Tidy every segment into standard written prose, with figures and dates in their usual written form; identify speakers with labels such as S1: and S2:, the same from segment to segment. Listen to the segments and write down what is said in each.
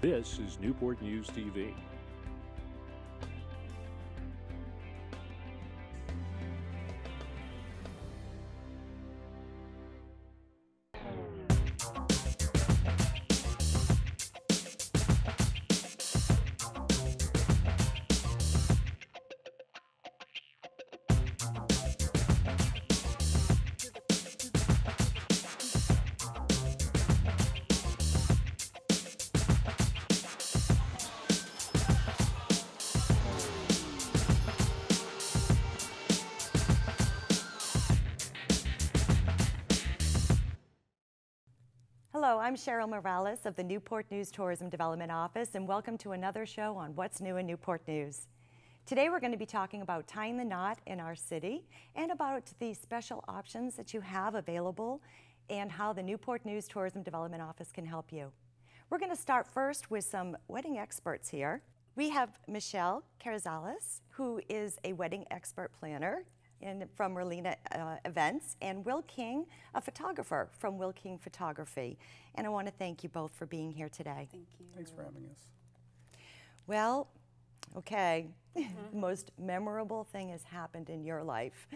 S1: This is Newport News TV.
S2: Hello, I'm Cheryl Morales of the Newport News Tourism Development Office, and welcome to another show on What's New in Newport News. Today we're going to be talking about tying the knot in our city and about the special options that you have available and how the Newport News Tourism Development Office can help you. We're going to start first with some wedding experts here. We have Michelle Carrizales, who is a wedding expert planner from Morlina Events, and Will King, a photographer from Will King Photography. And I want to thank you both for being here today.
S3: Thank you.
S4: Thanks for having us.
S2: Well, okay, the most memorable thing has happened in your life.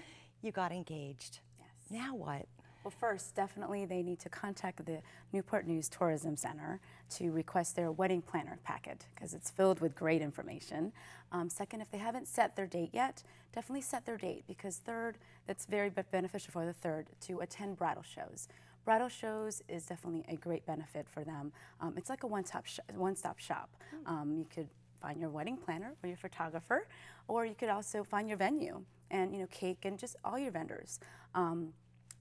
S2: You got engaged.
S3: Yes.
S2: Now what?
S3: Well, first, definitely they need to contact the Newport News Tourism Center to request their wedding planner packet because it's filled with great information. Second, if they haven't set their date yet, definitely set their date because third, that's very beneficial for the third to attend bridal shows. Bridal shows is definitely a great benefit for them. It's like a one-stop shop. You could find your wedding planner or your photographer, or you could also find your venue and cake and just all your vendors.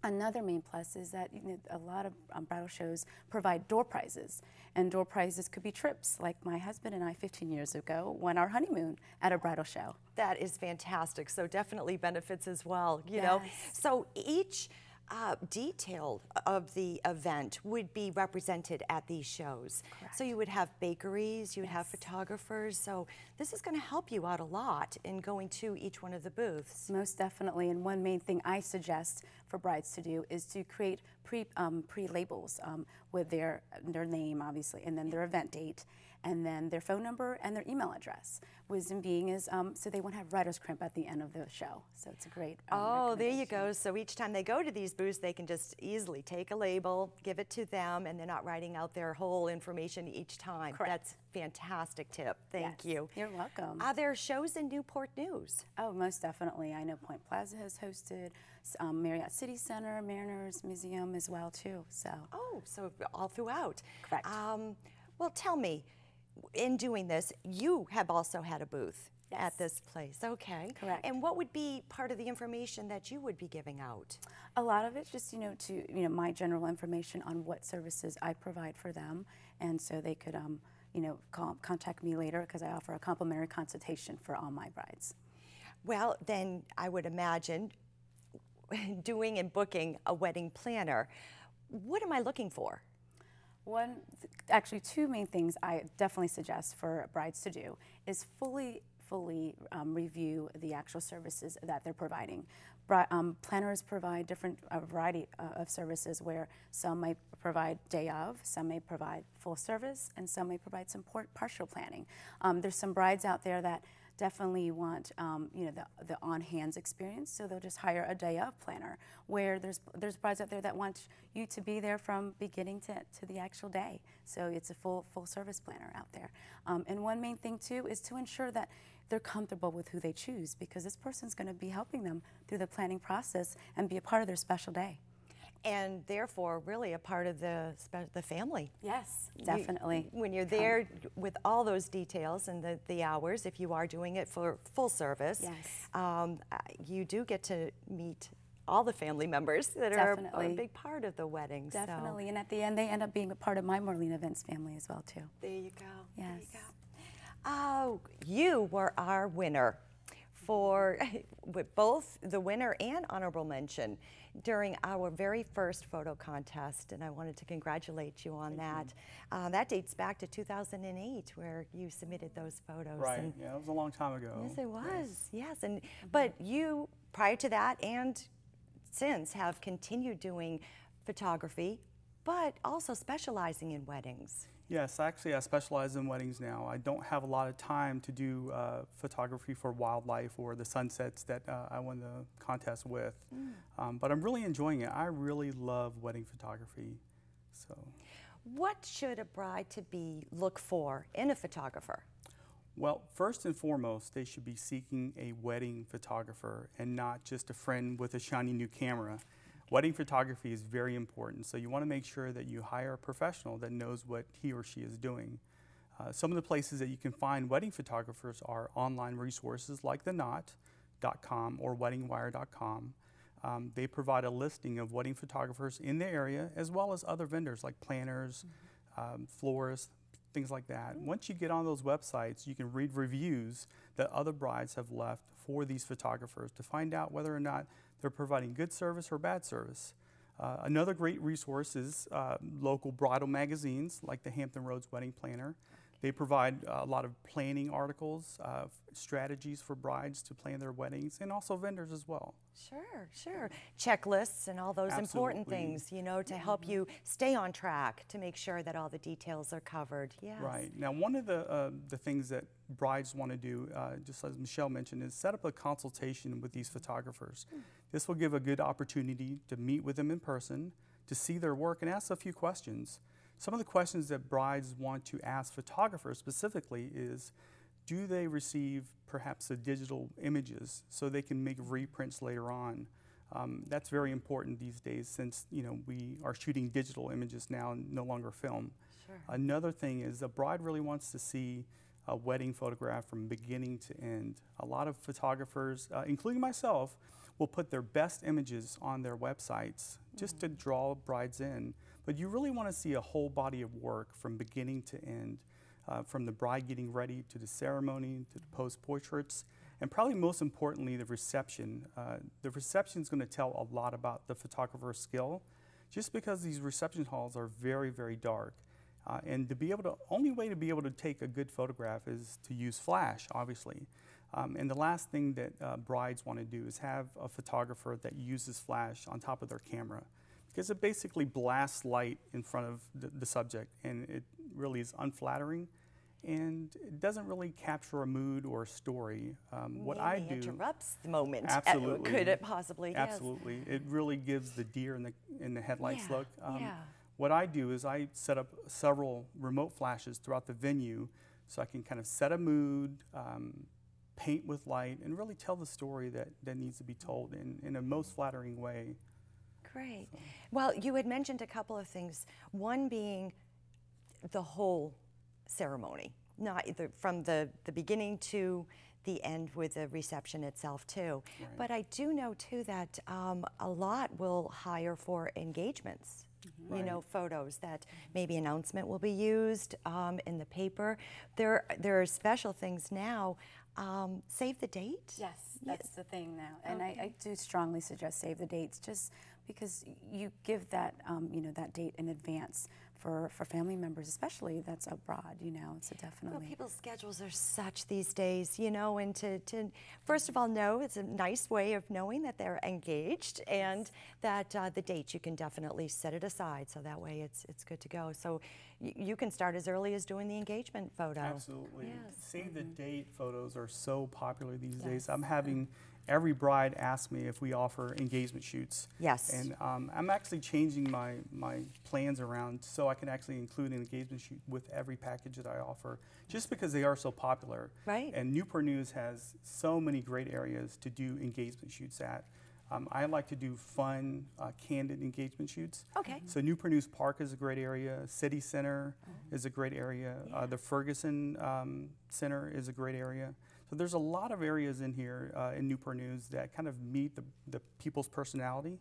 S3: Another main plus is that a lot of bridal shows provide door prizes, and door prizes could be trips, like my husband and I 15 years ago went our honeymoon at a bridal show.
S2: That is fantastic. So definitely benefits as well, you know. So each detail of the event would be represented at these shows.
S3: Correct.
S2: So you would have bakeries, you would have photographers. So this is going to help you out a lot in going to each one of the booths.
S3: Most definitely, and one main thing I suggest for brides to do is to create pre-labels with their name, obviously, and then their event date, and then their phone number and their email address. Wisdom being is so they won't have writer's cramp at the end of the show. So it's a great
S2: oh, there you go. So each time they go to these booths, they can just easily take a label, give it to them, and they're not writing out their whole information each time.
S3: Correct.
S2: That's a fantastic tip. Thank you.
S3: You're welcome.
S2: Are there shows in Newport News?
S3: Oh, most definitely. I know Point Plaza has hosted, Marriott City Center, Mariners Museum as well too. So.
S2: Oh, so all throughout.
S3: Correct.
S2: Well, tell me, in doing this, you have also had a booth at this place. Okay.
S3: Correct.
S2: And what would be part of the information that you would be giving out?
S3: A lot of it's just my general information on what services I provide for them, and so they could contact me later because I offer a complimentary consultation for all my brides. Well,
S2: then I would imagine doing and booking a wedding planner. What am I looking for?
S3: Actually, two main things I definitely suggest for brides to do is fully review the actual services that they're providing. Planners provide a variety of services where some may provide day of, some may provide full service, and some may provide some partial planning. There's some brides out there that definitely want the on-hands experience, so they'll just hire a day of planner, where there's brides out there that want you to be there from beginning to the actual day. So it's a full service planner out there. And one main thing too is to ensure that they're comfortable with who they choose, because this person's going to be helping them through the planning process and be a part of their special day.
S2: And therefore, really a part of the family.
S3: Yes, definitely.
S2: When you're there with all those details and the hours, if you are doing it for full service,
S3: yes.
S2: You do get to meet all the family members that are a big part of the wedding.
S3: Definitely, and at the end, they end up being a part of my Morlina Events family as well, too.
S2: There you go.
S3: Yes.
S2: There you go. Oh, you were our winner for both the winner and honorable mention during our very first photo contest, and I wanted to congratulate you on that. That dates back to 2008, where you submitted those photos.
S4: Right,
S2: and
S4: yeah, it was a long time ago.
S2: Yes, it was, yes. And but you, prior to that and since, have continued doing photography, but also specializing in weddings.
S4: Yes, actually I specialize in weddings now. I don't have a lot of time to do photography for wildlife or the sunsets that I won the contest with, but I'm really enjoying it. I really love wedding photography. So,
S2: what should a bride-to-be look for in a photographer?
S4: well, first and foremost, they should be seeking a wedding photographer and not just a friend with a shiny new camera. Wedding photography is very important, so you want to make sure that you hire a professional that knows what he or she is doing. Some of the places that you can find wedding photographers are online resources like theknot.com or weddingwire.com. They provide a listing of wedding photographers in the area, as well as other vendors like planners, florists, things like that. Once you get on those websites, you can read reviews that other brides have left for these photographers to find out whether or not they're providing good service or bad service. Another great resource is local bridal magazines like the Hampton Roads Wedding Planner. They provide a lot of planning articles, strategies for brides to plan their weddings, and also vendors as well.
S2: Sure, sure. Checklists and all those important things, you know, to help you stay on track, to make sure that all the details are covered. Yes.
S4: Right. Now, one of the things that brides want to do, just as Michelle mentioned, is set up a consultation with these photographers. This will give a good opportunity to meet with them in person, to see their work, and ask a few questions. Some of the questions that brides want to ask photographers specifically is, do they receive perhaps the digital images so they can make reprints later on? That's very important these days, since we are shooting digital images now and no longer film.
S2: Sure.
S4: Another thing is a bride really wants to see a wedding photograph from beginning to end. A lot of photographers, including myself, will put their best images on their websites just to draw brides in. But you really want to see a whole body of work from beginning to end, from the bride getting ready to the ceremony to the post-portraits, and probably most importantly, the reception. The reception is going to tell a lot about the photographer's skill, just because these reception halls are very, very dark. And only way to be able to take a good photograph is to use flash, obviously. And the last thing that brides want to do is have a photographer that uses flash on top of their camera, because it basically blasts light in front of the subject, and it really is unflattering, and it doesn't really capture a mood or a story. What I do
S2: interrupts the moment.
S4: Absolutely.
S2: Could it possibly?
S4: Absolutely. Yes. It really gives the deer in the headlights look.
S2: Yeah.
S4: What I do is I set up several remote flashes throughout the venue, so I can kind of set a mood, paint with light, and really tell the story that needs to be told in a most flattering way.
S2: Great. So. Well, you had mentioned a couple of things. One being the whole ceremony, not from the beginning to the end with the reception itself too.
S4: Right.
S2: But I do know too that a lot will hire for engagements.
S4: Right.
S2: You know, photos that maybe announcement will be used in the paper. There are special things now. Save the date?
S3: Yes, that's the thing now. And I do strongly suggest save the dates, just because you give that, that date in advance for family members, especially that's abroad, so definitely.
S2: Well, people's schedules are such these days, and to first of all know, it's a nice way of knowing that they're engaged, and that the date, you can definitely set it aside, so that way it's good to go. So you can start as early as doing the engagement photo.
S4: Absolutely.
S2: Yes.
S4: Save the date photos are so popular these days. I'm having every bride ask me if we offer engagement shoots.
S2: Yes.
S4: And I'm actually changing my plans around so I can actually include an engagement shoot with every package that I offer, just because they are so popular.
S2: Right.
S4: And Newport News has so many great areas to do engagement shoots at. I like to do fun, candid engagement shoots.
S2: Okay.
S4: So Newport News Park is a great area. City Center is a great area.
S2: Yeah.
S4: The Ferguson Center is a great area. So there's a lot of areas in here in Newport News that kind of meet the people's personality.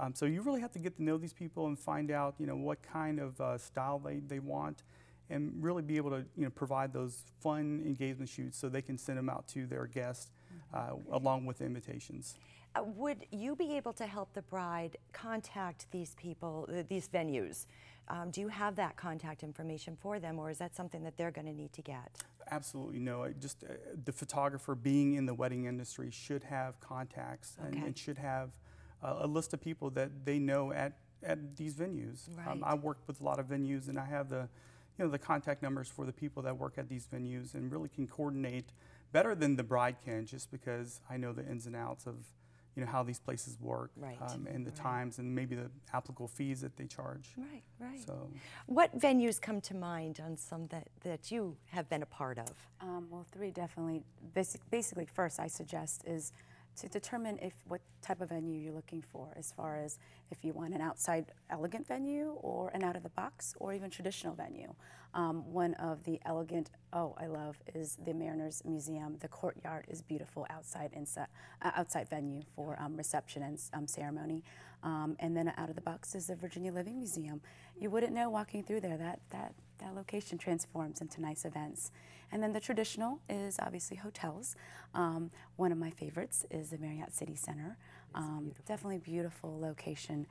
S4: Okay. So you really have to get to know these people and find out, what kind of style they want, and really be able to, provide those fun engagement shoots so they can send them out to their guests along with the invitations.
S2: Would you be able to help the bride contact these people, these venues? Do you have that contact information for them, or is that something that they're going to need to get?
S4: Absolutely no. Just the photographer being in the wedding industry should have contacts and should have a list of people that they know at these venues.
S2: Right.
S4: I work with a lot of venues, and I have the the contact numbers for the people that work at these venues and really can coordinate better than the bride can, just because I know the ins and outs of how these places work,
S2: right.
S4: And the times and maybe the applicable fees that they charge.
S2: Right, right.
S4: So,
S2: what venues come to mind on some that you have been a part of?
S3: Well, 3 definitely. Basically, first I suggest is to determine what type of venue you're looking for, as far as if you want an outside elegant venue or an out-of-the-box or even traditional venue. One of the elegant, I love, is the Mariners Museum. The courtyard is beautiful outside venue for reception and ceremony. And then out of the box is the Virginia Living Museum. You wouldn't know walking through there that location transforms into nice events. And then the traditional is obviously hotels. One of my favorites is the Marriott City Center. Definitely beautiful location.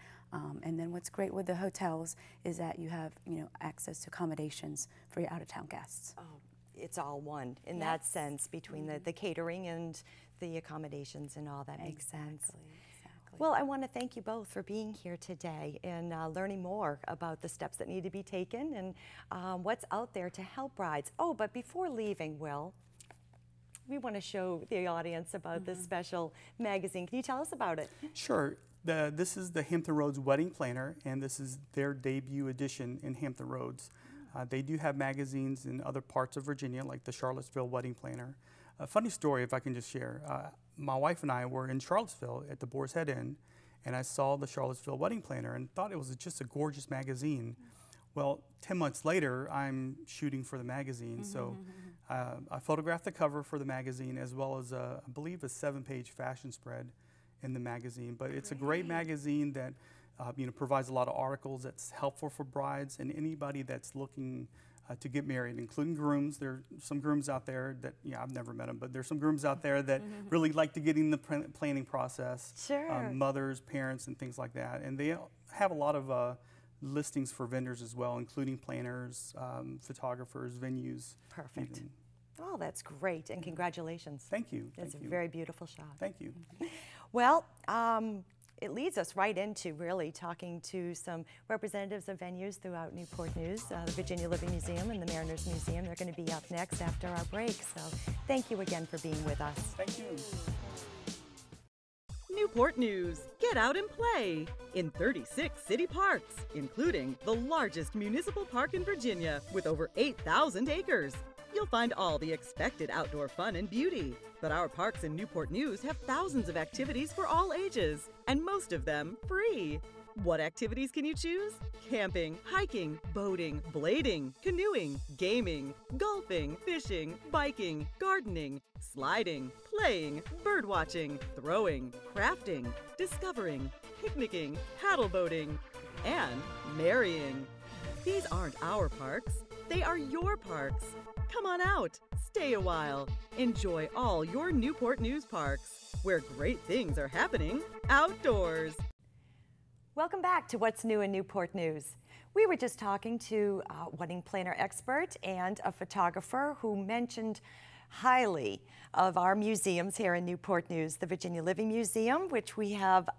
S3: And then what's great with the hotels is that you have access to accommodations for your out-of-town guests.
S2: Oh, it's all one in that sense, between the catering and the accommodations and all. That makes sense.
S3: Exactly.
S2: Well, I want to thank you both for being here today and learning more about the steps that need to be taken and what's out there to help brides. Oh, but before leaving, Will, we want to show the audience about this special magazine. Can you tell us about it?
S4: Sure. This is the Hampton Roads Wedding Planner, and this is their debut edition in Hampton Roads. They do have magazines in other parts of Virginia, like the Charlottesville Wedding Planner. A funny story, if I can just share. My wife and I were in Charlottesville at the Boar's Head Inn, and I saw the Charlottesville Wedding Planner and thought it was just a gorgeous magazine. Well, 10 months later, I'm shooting for the magazine, so I photographed the cover for the magazine, as well as, I believe, a 7-page fashion spread in the magazine. But it's a great magazine that provides a lot of articles that's helpful for brides and anybody that's looking to get married, including grooms. There are some grooms out there that, I've never met them, but there's some grooms out there that really like to get in the planning process.
S2: Sure.
S4: Mothers, parents, and things like that. And they have a lot of listings for vendors as well, including planners, photographers, venues.
S2: Perfect. Oh, that's great, and congratulations.
S4: Thank you.
S2: It's a very beautiful shot.
S4: Thank you.
S2: Well, it leads us right into really talking to some representatives of venues throughout Newport News, the Virginia Living Museum and the Mariners Museum. They're going to be up next after our break, so thank you again for being with us.
S4: Thank you.
S5: Newport News. Get out and play in 36 city parks, including the largest municipal park in Virginia with over 8,000 acres. You'll find all the expected outdoor fun and beauty. But our parks in Newport News have thousands of activities for all ages, and most of them free. What activities can you choose? Camping, hiking, boating, blading, canoeing, gaming, golfing, fishing, biking, gardening, sliding, playing, birdwatching, throwing, crafting, discovering, picnicking, paddle boating, and marrying. These aren't our parks, they are your parks. Come on out, stay a while, enjoy all your Newport News parks, where great things are happening outdoors.
S2: Welcome back to What's New in Newport News. We were just talking to a wedding planner expert and a photographer who mentioned highly of our museums here in Newport News, the Virginia Living Museum, which we have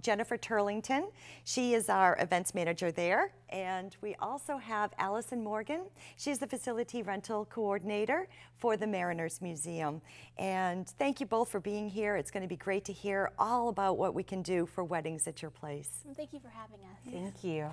S2: Jennifer Turlington. She is our events manager there. And we also have Allison Morgan. She's the facility rental coordinator for the Mariners Museum. And thank you both for being here. It's going to be great to hear all about what we can do for weddings at your place.
S6: Thank you for having us.
S2: Thank you.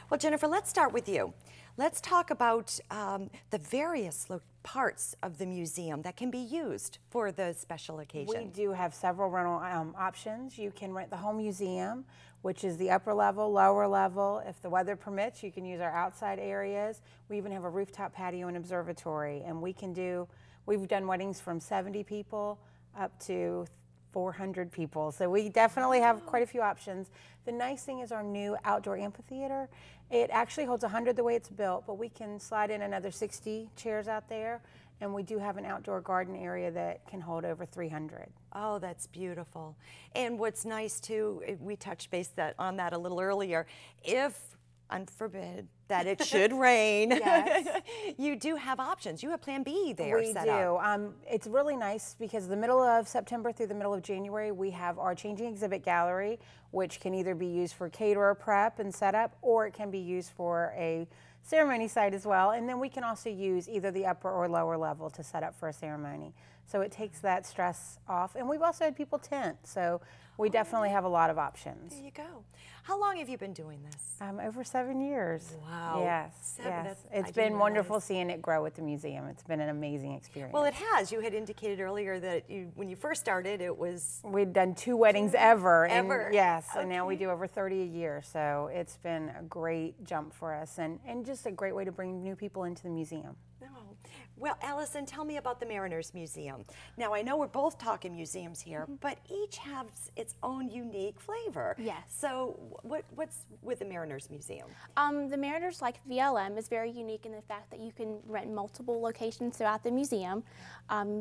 S2: Well, Jennifer, let's start with you. Let's talk about the various parts of the museum that can be used for the special occasion.
S7: We do have several rental options. You can rent the whole museum, which is the upper level, lower level. If the weather permits, you can use our outside areas. We even have a rooftop patio and observatory, and we've done weddings from 70 people up to 400 people. So we definitely have quite a few options. The nice thing is our new outdoor amphitheater. It actually holds 100 the way it's built, but we can slide in another 60 chairs out there. And we do have an outdoor garden area that can hold over 300.
S2: Oh, that's beautiful. And what's nice too, we touched base on that a little earlier, if, unforbid, that it should rain,
S7: Yes.
S2: you do have options. You have Plan B there
S7: We
S2: set
S7: do.
S2: up.
S7: It's really nice because the middle of September through the middle of January, we have our changing exhibit gallery, which can either be used for caterer prep and setup, or it can be used for a ceremony site as well. And then we can also use either the upper or lower level to set up for a ceremony. So it takes that stress off. And we've also had people tent. So we definitely have a lot of options.
S2: There you go. How long have you been doing this?
S7: Over 7 years.
S2: Wow.
S7: Yes,
S2: Seven,
S7: yes.
S2: I
S7: It's
S2: didn't
S7: been wonderful
S2: realize.
S7: seeing it grow with the museum. It's been an amazing experience.
S2: Well, it has. You had indicated earlier that when you first started, it was...
S7: We'd done 2 weddings ever.
S2: Ever?
S7: And yes, and now we
S2: Okay.
S7: do over 30 a year. So it's been a great jump for us and just a great way to bring new people into the museum.
S2: Oh. Well, Allison, tell me about the Mariners Museum. Now, I know we're both talking museums here, but each has its own unique flavor.
S6: Yes.
S2: So what's with the Mariners Museum?
S6: The Mariners, like VLM, is very unique in the fact that you can rent multiple locations throughout the museum.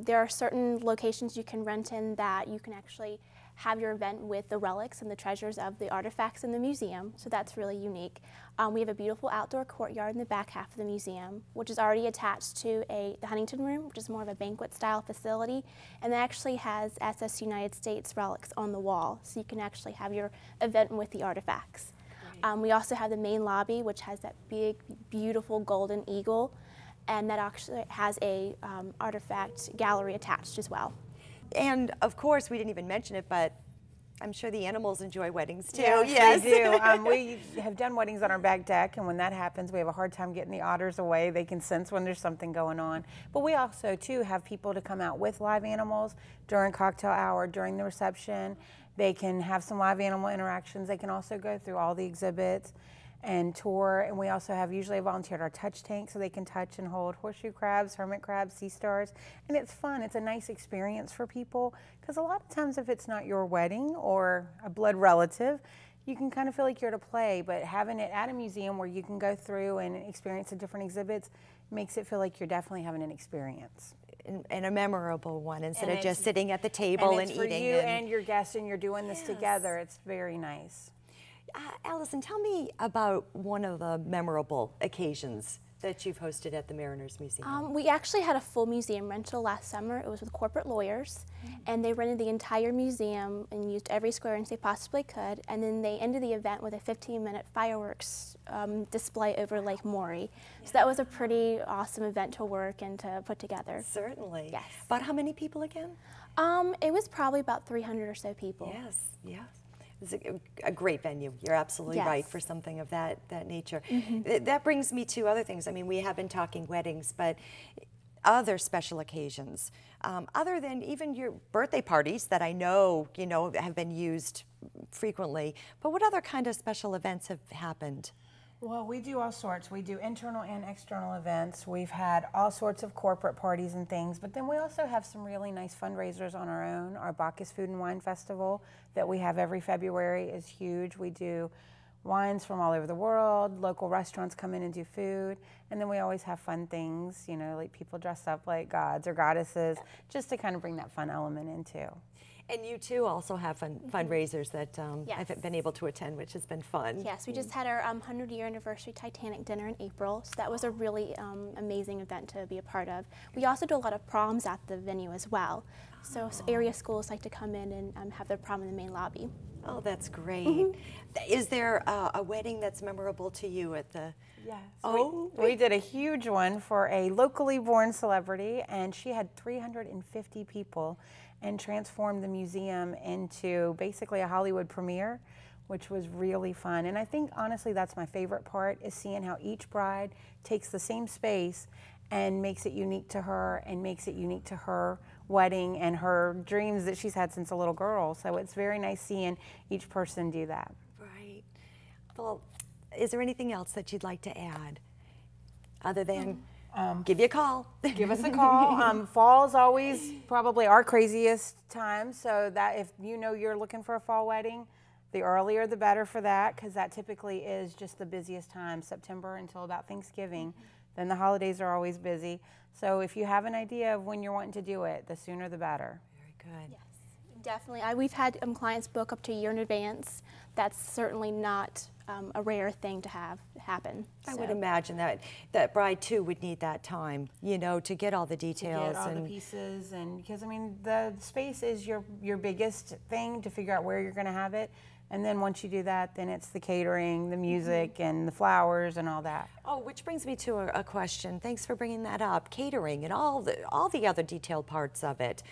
S6: There are certain locations you can rent in that you can actually have your event with the relics and the treasures of the artifacts in the museum, so that's really unique. We have a beautiful outdoor courtyard in the back half of the museum, which is already attached to the Huntington Room, which is more of a banquet-style facility, and that actually has SS United States relics on the wall, so you can actually have your event with the artifacts. We also have the main lobby, which has that big, beautiful golden eagle, and that actually has a artifact gallery attached as well.
S2: And of course, we didn't even mention it, but I'm sure the animals enjoy weddings too.
S7: Yes, we do. We have done weddings on our back deck, and when that happens, we have a hard time getting the otters away. They can sense when there's something going on. But we also, too, have people to come out with live animals during cocktail hour, during the reception. They can have some live animal interactions. They can also go through all the exhibits and tour. And we also have usually a volunteer at our touch tank so they can touch and hold horseshoe crabs, hermit crabs, sea stars. And it's fun. It's a nice experience for people because a lot of times if it's not your wedding or a blood relative, you can kind of feel like you're at a play, but having it at a museum where you can go through and experience the different exhibits makes it feel like you're definitely having an experience.
S2: And a memorable one instead
S7: And
S2: of just
S7: it's-
S2: sitting at the table and
S7: it's for
S2: eating.
S7: you and your guests, and you're doing this
S2: Yes.
S7: together. It's very nice.
S2: Allison, tell me about one of the memorable occasions that you've hosted at the Mariners Museum.
S6: We actually had a full museum rental last summer. It was with corporate lawyers, and they rented the entire museum and used every square inch they possibly could, and then they ended the event with a 15-minute fireworks display over Lake Maury. So that was a pretty awesome event to work and to put together.
S2: Certainly.
S6: Yes.
S2: About how many people again?
S6: It was probably about 300 or so people.
S2: Yes, yes. It's a great venue. You're absolutely right
S6: Yes.
S2: for something of that nature. That brings me to other things. I mean, we have been talking weddings, but other special occasions, other than even your birthday parties that I know, have been used frequently. But what other kind of special events have happened?
S7: Well, we do all sorts. We do internal and external events. We've had all sorts of corporate parties and things, but then we also have some really nice fundraisers on our own. Our Bacchus Food and Wine Festival that we have every February is huge. We do wines from all over the world. Local restaurants come in and do food. And then we always have fun things, like people dress up like gods or goddesses, just to kind of bring that fun element in too.
S2: And you too also have fundraisers that
S6: Yes.
S2: I've been able to attend, which has been fun.
S6: Yes, we just had our 100-year anniversary Titanic dinner in April, so that was a really amazing event to be a part of. We also do a lot of proms at the venue as well, so area schools like to come in and have their prom in the main lobby.
S2: Oh, that's great. Is there a wedding that's memorable to you at the...
S7: Yes.
S2: Oh,
S7: we did a huge one for a locally born celebrity, and she had 350 people and transformed the museum into basically a Hollywood premiere, which was really fun. And I think, honestly, that's my favorite part, is seeing how each bride takes the same space and makes it unique to her and makes it unique to her wedding and her dreams that she's had since a little girl. So it's very nice seeing each person do that.
S2: right. Well, is there anything else that you'd like to add other than give you a call?
S7: Give us a call. Fall is always probably our craziest time, so that if you're looking for a fall wedding, the earlier the better for that, because that typically is just the busiest time, September until about Thanksgiving. Then the holidays are always busy. So if you have an idea of when you're wanting to do it, the sooner the better.
S2: Very good.
S6: Yes, definitely. We've had clients book up to a year in advance. That's certainly not a rare thing to have happen.
S2: I would imagine that bride too would need that time, you know, to get all the details.
S7: To get all the pieces, and because I mean the space is your biggest thing to figure out where you're going to have it. And then once you do that, then it's the catering, the music, and the flowers, and all that.
S2: Oh, which brings me to a question. Thanks for bringing that up. Catering and all the other detailed parts of it.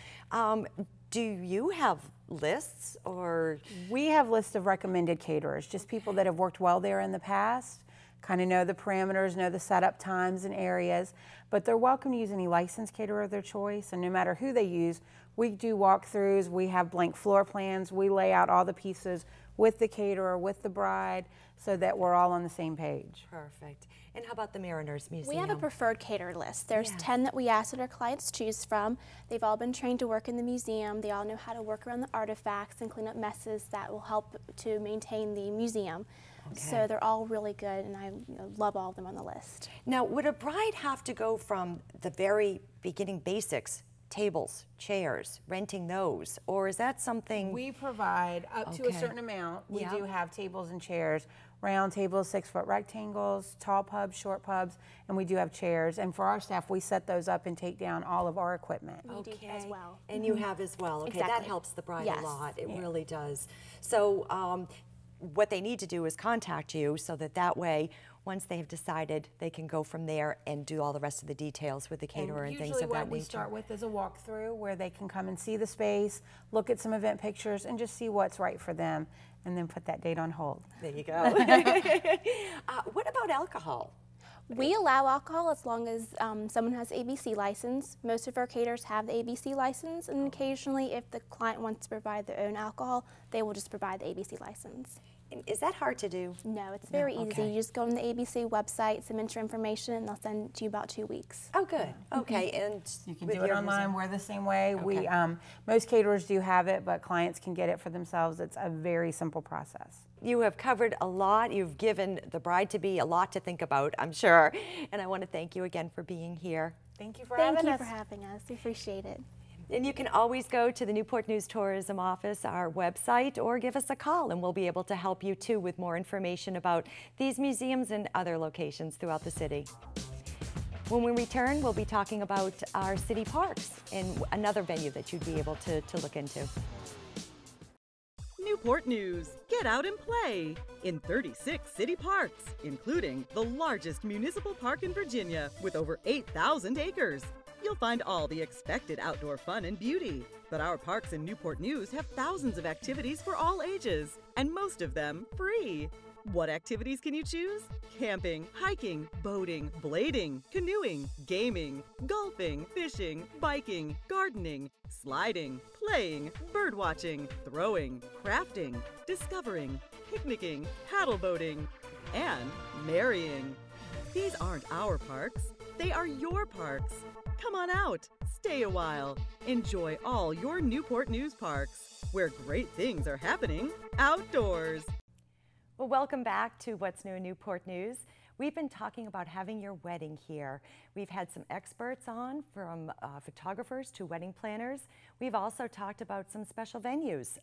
S2: Do you have lists, or?
S7: We have lists of recommended caterers, just people that have worked well there in the past, kind of know the parameters, know the setup times and areas, but they're welcome to use any licensed caterer of their choice, and no matter who they use, we do walkthroughs, we have blank floor plans, we lay out all the pieces with the caterer, with the bride, so that we're all on the same page.
S2: Perfect. And how about the Mariners Museum?
S6: We have a preferred caterer list. There's 10 that we ask that our clients choose from. They've all been trained to work in the museum. They all know how to work around the artifacts and clean up messes that will help to maintain the museum. Okay. So they're all really good, and I love all of them on the list.
S2: Now, would a bride have to go from the very beginning basics, tables, chairs, renting those, or is that something?
S7: We provide up to a certain amount. We do have tables and chairs, round tables, 6-foot rectangles, tall pubs, short pubs, and we do have chairs. And for our staff, we set those up and take down all of our equipment.
S6: We do as well.
S2: And you have as well. Okay,
S6: exactly.
S2: That helps the bride a lot. It really does. So what they need to do is contact you so that way, once they have decided, they can go from there and do all the rest of the details with the caterer and things of that nature.
S7: Usually what we start with is a walkthrough where they can come and see the space, look at some event pictures, and just see what's right for them, and then put that date on hold.
S2: There you go. What about alcohol?
S6: We allow alcohol as long as someone has ABC license. Most of our caterers have the ABC license, and occasionally if the client wants to provide their own alcohol, they will just provide the ABC license.
S2: Is that hard to do?
S6: No, it's very easy. You just go on the ABC website, submit your information, and they'll send it to you about 2 weeks.
S2: Oh, good. Okay, and
S7: you can do it online. We're the same way. We most caterers do have it, but clients can get it for themselves. It's a very simple process.
S2: You have covered a lot. You've given the bride-to-be a lot to think about, I'm sure. And I want to thank you again for being here.
S7: Thank you for having us.
S6: Thank you for having us. We appreciate it.
S2: And you can always go to the Newport News Tourism Office, our website, or give us a call, and we'll be able to help you too with more information about these museums and other locations throughout the city. When we return, we'll be talking about our city parks and another venue that you'd be able to look into.
S5: Newport News, get out and play in 36 city parks, including the largest municipal park in Virginia with over 8,000 acres. You'll find all the expected outdoor fun and beauty. But our parks in Newport News have thousands of activities for all ages, and most of them free. What activities can you choose? Camping, hiking, boating, blading, canoeing, gaming, golfing, fishing, biking, gardening, sliding, playing, birdwatching, throwing, crafting, discovering, picnicking, paddle boating, and marrying. These aren't our parks, they are your parks. Come on out, stay a while, enjoy all your Newport News parks, where great things are happening outdoors.
S2: Well, welcome back to What's New in Newport News. We've been talking about having your wedding here. We've had some experts on, from photographers to wedding planners. We've also talked about some special venues,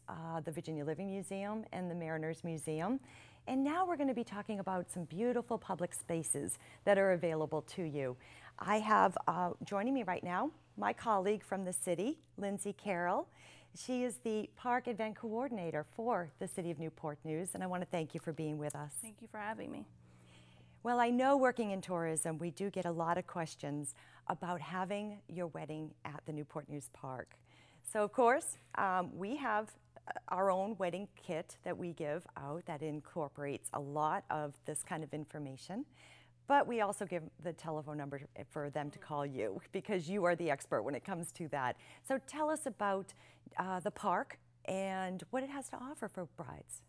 S2: the Virginia Living Museum and the Mariners Museum. And now we're going to be talking about some beautiful public spaces that are available to you. I have joining me right now my colleague from the city, Lindsay Carroll. She is the Park Event Coordinator for the City of Newport News, and I want to thank you for being with us.
S8: Thank you for having me.
S2: Well, I know working in tourism, we do get a lot of questions about having your wedding at the Newport News Park. So, of course, we have our own wedding kit that we give out that incorporates a lot of this kind of information. But we also give the telephone number for them to call you, because you are the expert when it comes to that. So tell us about the park and what it has to offer for brides.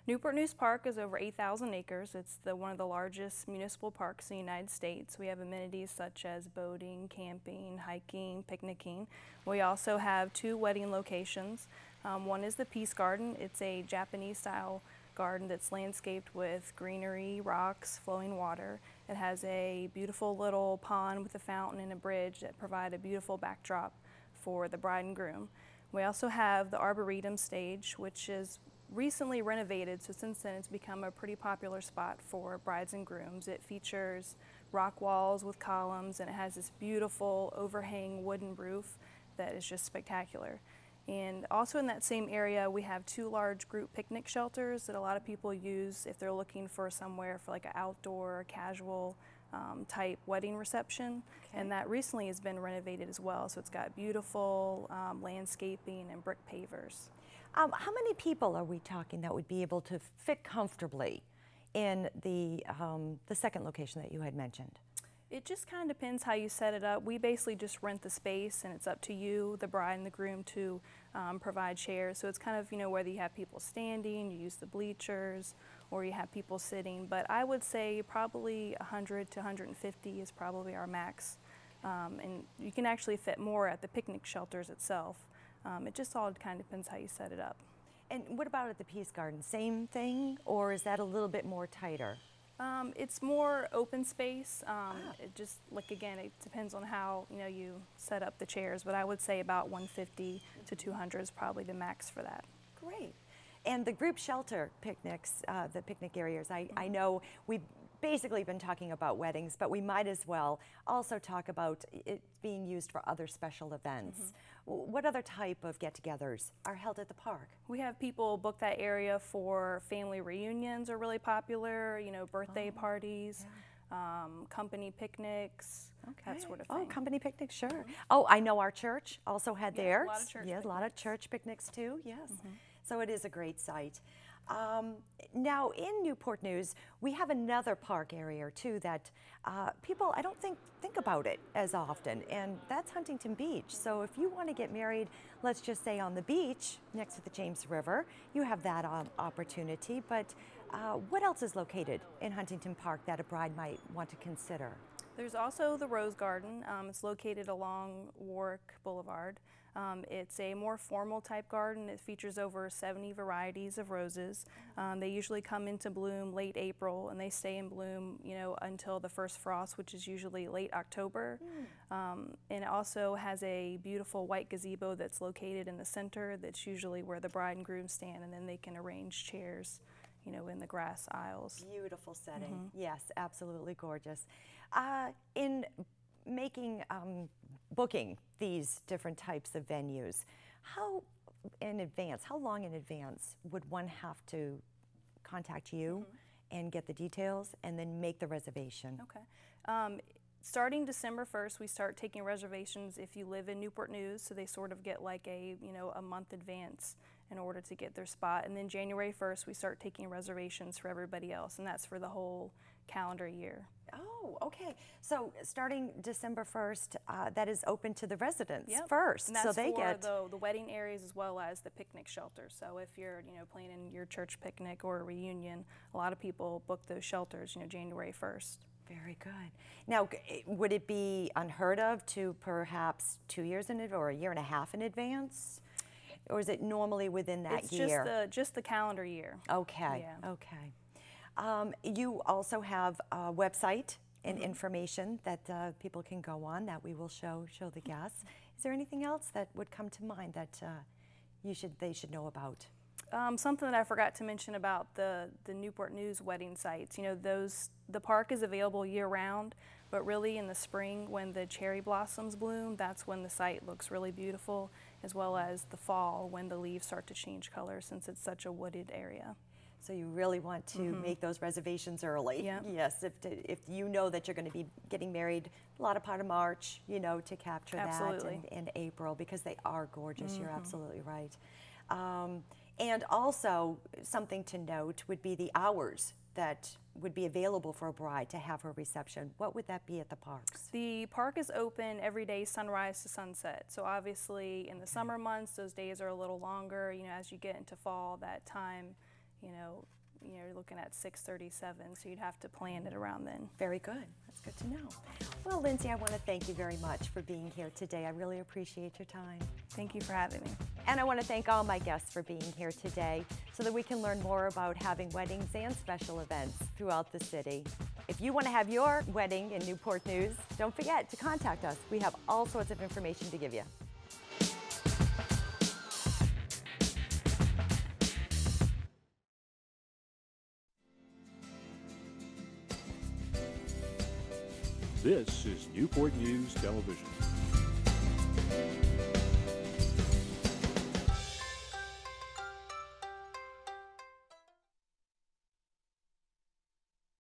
S8: Newport News Park is over 8,000 acres. It's one of the largest municipal parks in the United States. We have amenities such as boating, camping, hiking, picnicking. We also have 2 wedding locations. One is the Peace Garden. It's a Japanese-style garden that's landscaped with greenery, rocks, flowing water. It has a beautiful little pond with a fountain and a bridge that provide a beautiful backdrop for the bride and groom. We also have the Arboretum stage, which is recently renovated, so since then it's become a pretty popular spot for brides and grooms. It features rock walls with columns, and it has this beautiful overhang wooden roof that is just spectacular. And also in that same area, we have 2 large group picnic shelters that a lot of people use if they're looking for somewhere for like an outdoor, casual type wedding reception. Okay. And that recently has been renovated as well. So it's got beautiful landscaping and brick pavers.
S2: How many people are we talking that would be able to fit comfortably in the second location that you had mentioned?
S8: It just kind of depends how you set it up. We basically just rent the space, and it's up to you, the bride and the groom, to provide chairs. So it's kind of, you know, whether you have people standing, you use the bleachers, or you have people sitting. But I would say probably 100 to 150 is probably our max. And you can actually fit more at the picnic shelters itself. It just all kind of depends how you set it up.
S2: And what about at the Peace Garden? Same thing, or is that a little bit more tighter?
S8: It's more open space. It just, like, again, it depends on how, you know, you set up the chairs, but I would say about 150 to 200 is probably the max for that.
S2: Great. And the group shelter picnics, the picnic areas, I know we've basically been talking about weddings, but we might as well also talk about it being used for other special events. What other type of get-togethers are held at the park?
S8: We have people book that area for family reunions are really popular, you know, birthday parties, company picnics, that sort of thing.
S2: Oh, company picnics, sure. Oh, I know our church also had theirs.
S8: A lot of church picnics.
S2: A lot of church picnics too, yes. So it is a great site. Now in Newport News, we have another park area too that people, I don't think about it as often, and that's Huntington Beach. So if you want to get married, let's just say on the beach next to the James River, you have that opportunity. But what else is located in Huntington Park that a bride might want to consider?
S8: There's also the Rose Garden. It's located along Warwick Boulevard. It's a more formal type garden. It features over 70 varieties of roses. They usually come into bloom late April, and they stay in bloom, you know, until the first frost, which is usually late October. And it also has a beautiful white gazebo that's located in the center. That's usually where the bride and groom stand, and then they can arrange chairs, you know, in the grass aisles.
S2: Beautiful setting. Yes, absolutely gorgeous. In making booking these different types of venues, how long in advance would one have to contact you and get the details and then make the reservation?
S8: Okay. Starting December 1st, we start taking reservations if you live in Newport News, so they sort of get like a, you know, a month advance in order to get their spot. And then January 1st, we start taking reservations for everybody else, and that's for the whole calendar year.
S2: Oh, okay. So starting December 1st, that is open to the residents first.
S8: And that's
S2: so they
S8: for
S2: get
S8: the wedding areas as well as the picnic shelters. So if you're, you know, planning your church picnic or a reunion, a lot of people book those shelters, you know, January 1st.
S2: Very good. Now, would it be unheard of to perhaps 2 years in advance or a year and a half in advance? Or is it normally within that year?
S8: It's just the calendar year.
S2: Okay, okay. You also have a website and information that people can go on that we will show the guests. Is there anything else that would come to mind that they should know about?
S8: Something that I forgot to mention about the Newport News wedding sites. You know, the park is available year-round, but really in the spring when the cherry blossoms bloom, that's when the site looks really beautiful, as well as the fall when the leaves start to change color since it's such a wooded area.
S2: So you really want to make those reservations early.
S8: Yeah.
S2: Yes, if you know that you're going to be getting married a lot of part of March, you know, to capture that in April, because they are gorgeous. You're absolutely right. And also something to note would be the hours that would be available for a bride to have her reception. What would that be at the parks?
S8: The park is open every day sunrise to sunset. So obviously in the summer months, those days are a little longer. You know, as you get into fall, that time, you're looking at 6:37, so you'd have to plan it around then.
S2: Very good. That's good to know. Well, Lindsay, I want to thank you very much for being here today. I really appreciate your time.
S8: Thank you for having me.
S2: And I want to thank all my guests for being here today so that we can learn more about having weddings and special events throughout the city. If you want to have your wedding in Newport News, don't forget to contact us. We have all sorts of information to give you.
S1: This is Newport News Television.